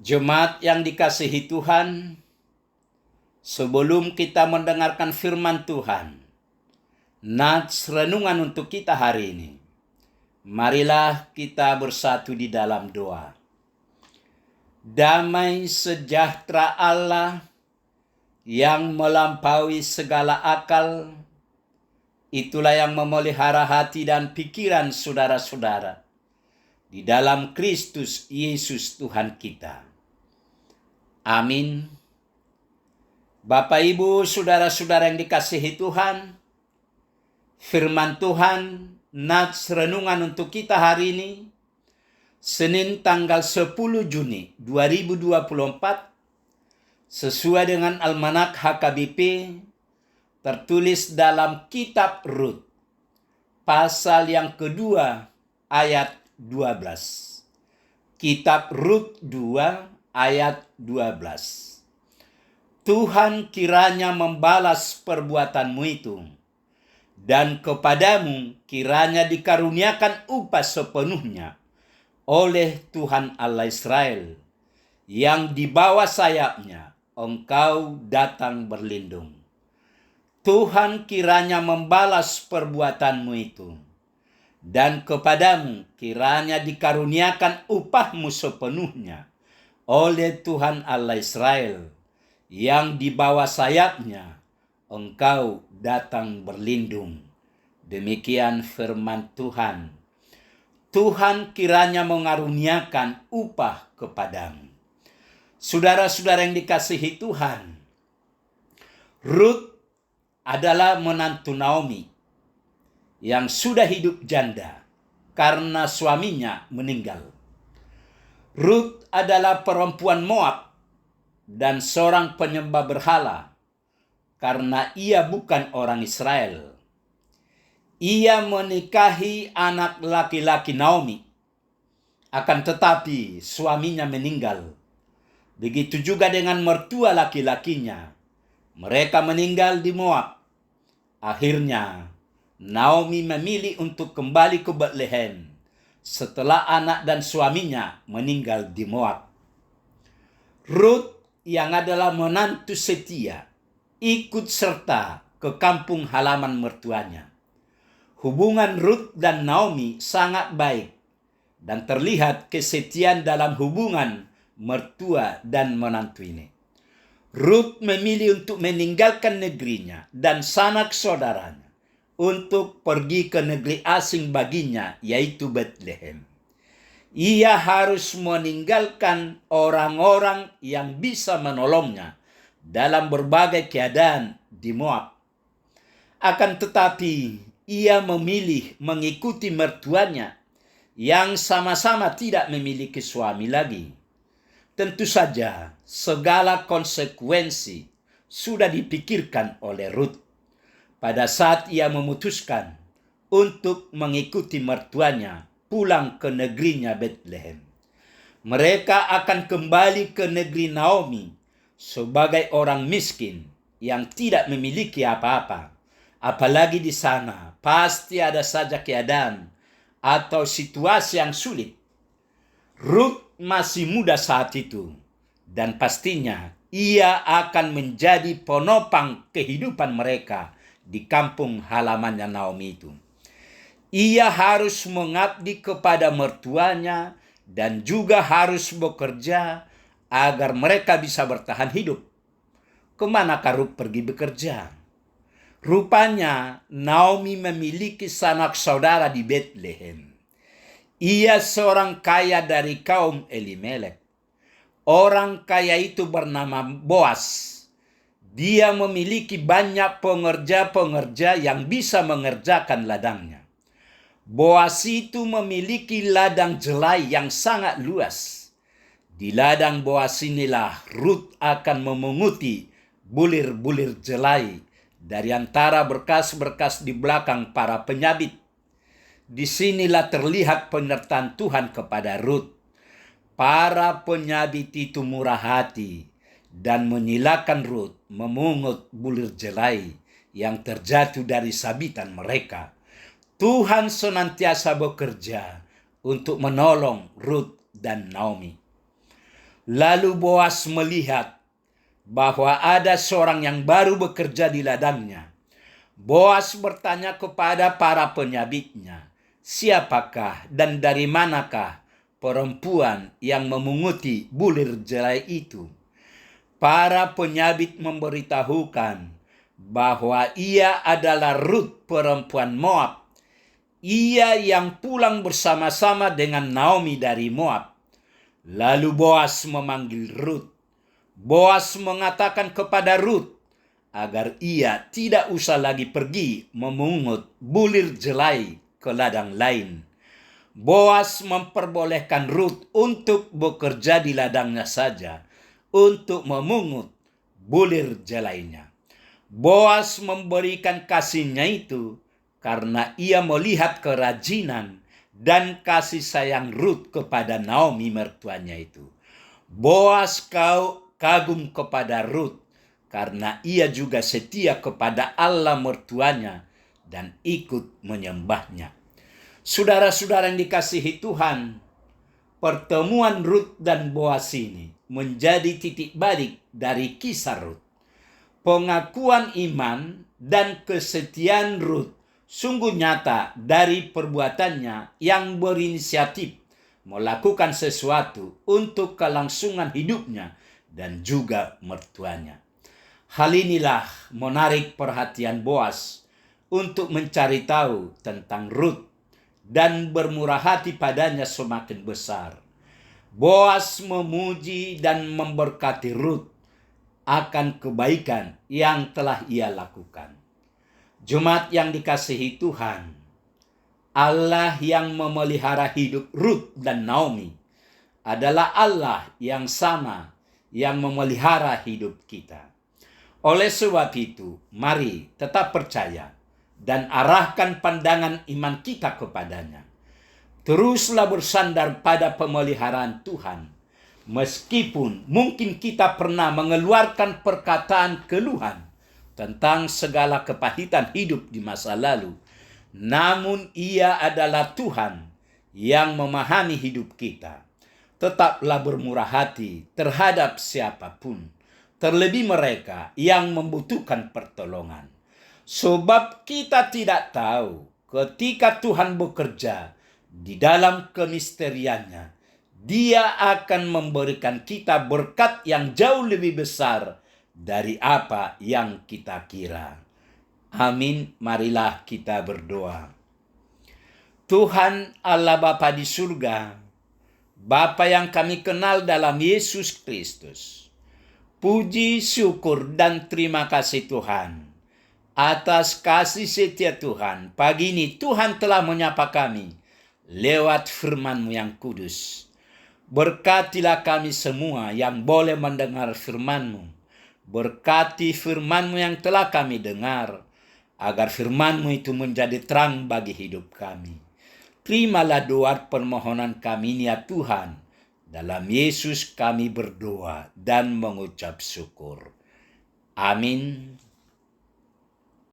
Jemaat yang dikasihi Tuhan, sebelum kita mendengarkan firman Tuhan, nats renungan untuk kita hari ini, marilah kita bersatu di dalam doa. Damai sejahtera Allah yang melampaui segala akal, itulah yang memelihara hati dan pikiran saudara-saudara di dalam Kristus Yesus Tuhan kita. Amin. Bapak, Ibu, saudara-saudara yang dikasihi Tuhan, firman Tuhan, nats renungan untuk kita hari ini, Senin tanggal 10 Juni 2024, sesuai dengan Almanak HKBP, tertulis dalam kitab Rut, pasal yang kedua, ayat 12. Kitab Rut 2, ayat 12. Tuhan kiranya membalas perbuatanmu itu, dan kepadamu kiranya dikaruniakan upah sepenuhnya oleh Tuhan Allah Israel, yang di bawah sayapnya engkau datang berlindung. Tuhan kiranya membalas perbuatanmu itu, dan kepadamu kiranya dikaruniakan upahmu sepenuhnya oleh Tuhan Allah Israel, yang di bawah sayapnya engkau datang berlindung. Demikian firman Tuhan. Tuhan kiranya mengaruniakan upah kepadamu. Saudara-saudara yang dikasihi Tuhan, Rut adalah menantu Naomi yang sudah hidup janda karena suaminya meninggal. Rut adalah perempuan Moab dan seorang penyembah berhala karena ia bukan orang Israel. Ia menikahi anak laki-laki Naomi, akan tetapi suaminya meninggal. Begitu juga dengan mertua laki-lakinya. Mereka meninggal di Moab. Akhirnya Naomi memilih untuk kembali ke Betlehem setelah anak dan suaminya meninggal di Moab. Rut yang adalah menantu setia ikut serta ke kampung halaman mertuanya. Hubungan Rut dan Naomi sangat baik dan terlihat kesetiaan dalam hubungan mertua dan menantu ini. Rut memilih untuk meninggalkan negerinya dan sanak saudaranya untuk pergi ke negeri asing baginya, yaitu Betlehem. Ia harus meninggalkan orang-orang yang bisa menolongnya dalam berbagai keadaan di Moab. Akan tetapi, ia memilih mengikuti mertuanya yang sama-sama tidak memiliki suami lagi. Tentu saja, segala konsekuensi sudah dipikirkan oleh Rut pada saat ia memutuskan untuk mengikuti mertuanya pulang ke negerinya Betlehem. Mereka akan kembali ke negeri Naomi sebagai orang miskin yang tidak memiliki apa-apa. Apalagi di sana pasti ada saja keadaan atau situasi yang sulit. Rut masih muda saat itu, dan pastinya ia akan menjadi penopang kehidupan mereka di kampung halamannya Naomi itu. Ia harus mengabdi kepada mertuanya dan juga harus bekerja agar mereka bisa bertahan hidup. Kemanakah Rut pergi bekerja? Rupanya Naomi memiliki sanak saudara di Betlehem. Ia seorang kaya dari kaum Elimelek. Orang kaya itu bernama Boas. Dia memiliki banyak pengerja-pengerja yang bisa mengerjakan ladangnya. Boas itu memiliki ladang jelai yang sangat luas. Di ladang Boas inilah Rut akan memunguti bulir-bulir jelai dari antara berkas-berkas di belakang para penyabit. Disinilah terlihat penyertaan Tuhan kepada Rut. Para penyabit itu murah hati dan menyilakan Rut memungut bulir jelai yang terjatuh dari sabitan mereka. Tuhan senantiasa bekerja untuk menolong Rut dan Naomi. Lalu Boas melihat bahwa ada seorang yang baru bekerja di ladangnya. Boas bertanya kepada para penyabitnya, siapakah dan dari manakah perempuan yang memunguti bulir jelai itu? Para penyabit memberitahukan bahwa ia adalah Rut, perempuan Moab. Ia yang pulang bersama-sama dengan Naomi dari Moab. Lalu Boas memanggil Rut. Boas mengatakan kepada Rut agar ia tidak usah lagi pergi memungut bulir jelai ke ladang lain. Boas memperbolehkan Rut untuk bekerja di ladangnya saja untuk memungut bulir jelainya. Boas memberikan kasihnya itu karena ia melihat kerajinan dan kasih sayang Rut kepada Naomi mertuanya itu. Boas kagum kepada Rut karena ia juga setia kepada Allah mertuanya dan ikut menyembahnya. Saudara-saudara yang dikasihi Tuhan, pertemuan Rut dan Boas ini menjadi titik balik dari kisah Rut. Pengakuan iman dan kesetiaan Rut sungguh nyata dari perbuatannya yang berinisiatif melakukan sesuatu untuk kelangsungan hidupnya dan juga mertuanya. Hal inilah menarik perhatian Boas untuk mencari tahu tentang Rut dan bermurah hati padanya semakin besar. Boas memuji dan memberkati Rut akan kebaikan yang telah ia lakukan. Jemaat yang dikasihi Tuhan, Allah yang memelihara hidup Rut dan Naomi adalah Allah yang sama yang memelihara hidup kita. Oleh sebab itu, mari tetap percaya dan arahkan pandangan iman kita kepadanya. Teruslah bersandar pada pemeliharaan Tuhan. Meskipun mungkin kita pernah mengeluarkan perkataan keluhan tentang segala kepahitan hidup di masa lalu, namun Ia adalah Tuhan yang memahami hidup kita. Tetaplah bermurah hati terhadap siapapun, terlebih mereka yang membutuhkan pertolongan. Sebab kita tidak tahu ketika Tuhan bekerja di dalam kemisteriannya, Dia akan memberikan kita berkat yang jauh lebih besar dari apa yang kita kira. Amin. Marilah kita berdoa. Tuhan Allah Bapa di surga, Bapa yang kami kenal dalam Yesus Kristus, puji, syukur, dan terima kasih Tuhan atas kasih setia Tuhan. Pagi ini Tuhan telah menyapa kami lewat firman-Mu yang kudus. Berkatilah kami semua yang boleh mendengar firman-Mu. Berkati firman-Mu yang telah kami dengar, agar firman-Mu itu menjadi terang bagi hidup kami. Terimalah doa permohonan kami ini ya Tuhan. Dalam Yesus kami berdoa dan mengucap syukur. Amin.